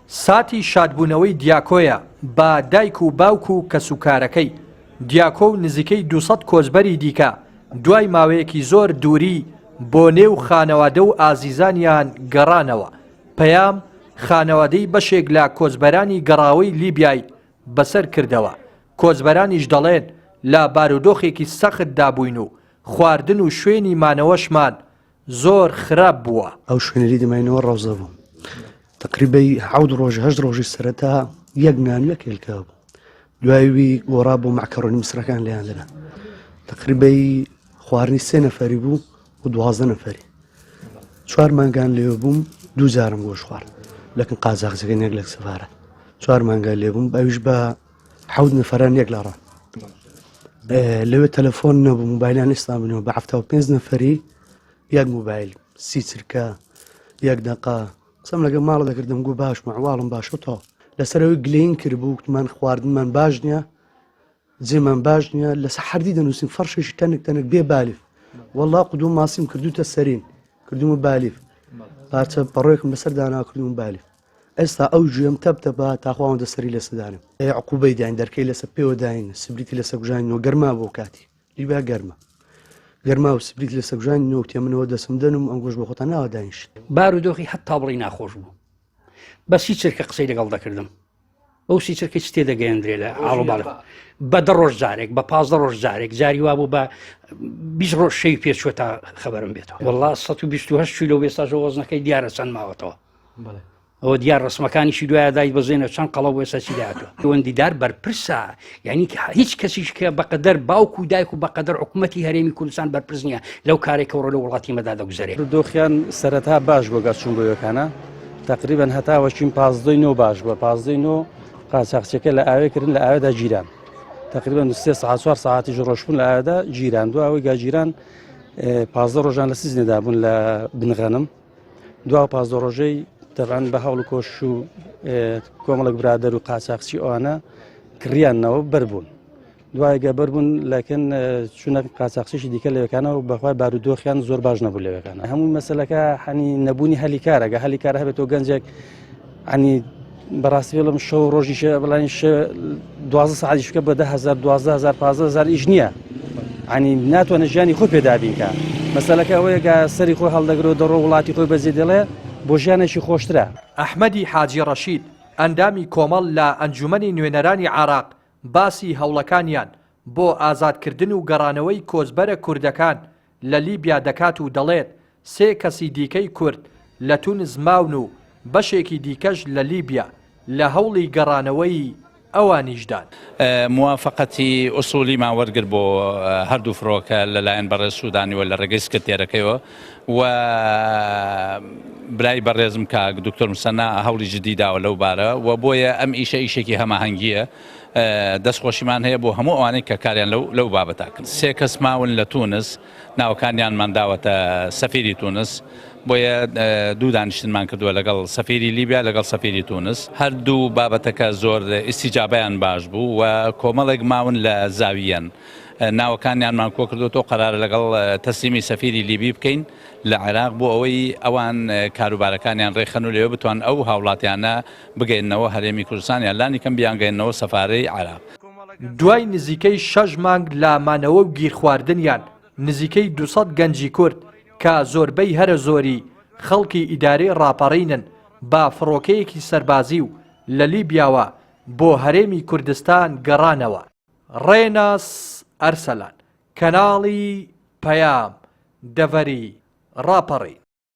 ساتی شادبوونەوەی دیاکۆیە با دایک و باوک و کەسوکارەکەی. دیاکۆ و نزیکەی 200 کۆچبەری دیکە دوای ماوەیەکی زۆر دووری بۆ نێو خانەوادە و ئازیزانیان گەڕانەوە. پەیام خانەوادەی بەشێک لە کۆچبەرانی گەڕاوەی لیبیای بەسەر کردەوە. کۆچبەرانیش دەڵێن لە بارودۆخێکی سەخت دابووین و خواردن و شوێنی مانەوەشمان زۆر خراپ بووە. ئەو شوێنەری دەماینەوە ڕەوزە بوو. تقریبەی 7 ڕۆژ 8 ڕۆژی سەرەتا یەک نانوێک هێلکا بوو. دوایوی گۆڕا بۆ مەعکەڕۆنی مسرەکان لێیان لەدا. تقریبەی خواردنی 3 نەفەری بوو و 12 نەفەری. 4 مانگان لێوە بووم 2 جارم گۆشت خوارد. لەکن قازاقچەکەی نەک لە سەفارە 4 مانگان لێ بووم ئەویش بە 7 نەفەران یەک لە ڕان. لەوێ تەلەفۆن نەبوو موبایلان ئێستا بنەوە بە 75 نەفەری یەک موبایل 30 چرکە یەک دەقا قسەم لەگە ماڵ دەکردم گو باش مەعواڵم باشە تۆ لەسەرەوەی گلین کرد بوو وتمان خواردنمان باش نییە جێمان باش نییە لەسەر حەردی دەنووسین فەرشێکی تەنک تەنک بێ بالیف وەڵڵا قودوم ماسیم کردوتە سەرین کردومە بالیف پارچە پەڕۆیەکم بەسەر دانا کردوم بالیف ئێستا ئەو ژێم تەبتەبە تاخواوەندە سەری لەسەدانم عقوبەی داین دەرکەی لەسەر پێوە داین سبریتی لەسەر گوژانینەوە گەرما بۆ کاتی لیبیا گەرما و سبریت لەسەر گوژانینەوە تێ منەوە دەسم دەنم ئەم گۆش بۆ خۆتان ناوە داینش بارودۆخی هەتا بڵی ناخۆش بوو بەسی چرکە قسەی لەگەڵ دەکردم ئەو سی چرکە چ تێدەگەیەندرێ لە ئاڵوباڵ بە 10 ڕۆژ جارێک بە 15 ڕۆژ جارێک جاری وا بوو بە 20 ڕۆژ شەوی پێچوە تا خەبەرم بێتەوە وەڵڵا 128 کیلۆ وێستاژە وەزنەکەی دیارە چەند ماوەتەوە ئەوە دیار ڕسمەکانیشی دوایە دای بەزێنە چەند قەڵە وێستا چی داهاتوە وەندیدار بەرپرسە یعنی هیچ کەسیش کە بەقەدەر باوک و دایک و بەقەدەر حکوومەتی هەرێمی کوردستان بەرپرس نییە لەو کارێکەوە لە وڵاتی مەدا دەگوزارێت دۆخیان سەرەتا باش بۆ گەچوون بۆ یەکانە تقریبا هەتاوەچین 15 باش بووە 15 قاچاقچەکە لە ئاوێکردن لە ئاوێدا جیران تقریبا 3 ساعت 4 ساعتی ڕۆژبوون لە ئاوێدا جیران دو ئەوەی گاجیران 15 ڕۆژان لە سیزنێدا بوون لە بنغەنم دو 15 ڕۆژەی دەڕان بە هەوڵ کۆش و کۆمەڵک برادەر و قاچاقچی ئەوانە کڕیانەوە بەربوون دوایگە بەربوون لەکن چونە قاچاقچیشی دیکە لەوەکانەوە بەخوای بارودۆخیان زۆر باش نەبوو لەوەکانە هەموو مەسەلەکە حەنی نەبوونی هەلی کارەگە هەلی کارە هەبێتەوە گەنجێک عنی بەڕاستی بڵم شەو ڕۆژیشە بڵانی 12 ساعتیش بکە بە 10,000 12,000 15,000 ئیش نییە عنی ناتوانە ژیانی خۆی پێدابینکە مەسەلەکە ئەوەیەکە سەری خۆی هەڵدەگرەوە دەڕۆ وڵاتی خۆی بەجێ دەڵێ بۆ ژیانێکی خۆشترە. ئەحمەدی حاجی ڕەشید ئەندامی کۆمەڵ لە ئەنجومەنی نوێنەرانی عێراق باسی هەوڵەکانیان بۆ ئازادکردن و گەڕانەوەی کۆچبەرە کوردەکان لە لیبیا دەکات و دەڵێت 3 کەسی دیکەی کورد لە تونس ماون و بەشێکی دیکەش لە لیبیا لە هەوڵی گەڕانەوەی ئەوانیشدان. موافقەتی ئوسولی ماوەرگر بۆ هەردوو فڕۆکە لەلایەن بەڕێز سوودانیوە لە ڕێگەی سکرتێرەکەیەوە و برای بەڕێزم کاک دکتۆر مسەنا هەوڵی جدی داوە لەو بارە و بۆیە ئەم ئیشێکی هەماهەنگیە دەستخۆشیمان هەیە بۆ هەموو ئەوانەی کە کاریان لەو بابەتا کرد 3 کەس ماون لە تونس ناوەکانیانمان داوەتە سەفیری تونس بۆیە 2 دانیشتنمان کردووە لەگەڵ سەفیری لیبیا لەگەڵ سەفیری تونس هەردوو بابەتەکە زۆر ئیسیجابەیان باش بوو و کۆمەڵێک ماون لە زاویەن ناوەکانیانمان کۆ کردوەوە قەرارە لەگەڵ تەسلیمی سەفیری لیبی بکەین لە عێراق بۆ ئەوەی ئەوان کاروبارەکانیان ڕێخەن و لێوە بتوان ئەو هاوڵاتیانە بگەینەوە هەرێمی کوردستانیان لانی کەم بیانگەینەوە سەفارەی عێراق. دوای نزیکەی 6 مانگ لە مانەوە و گیرخواردنیان نزیکەی 200 گەنجی کورد کە زۆربەی هەرە زۆری خەڵکی ئیدارەی ڕاپەڕینن با فڕۆکەیەکی سەربازی و لە لیبیاوە بۆ هەرێمی کوردستان گەڕانەوە. ڕێناس ئەرسەلان کەناڵی پەیام دەڤەری ڕاپەڕین.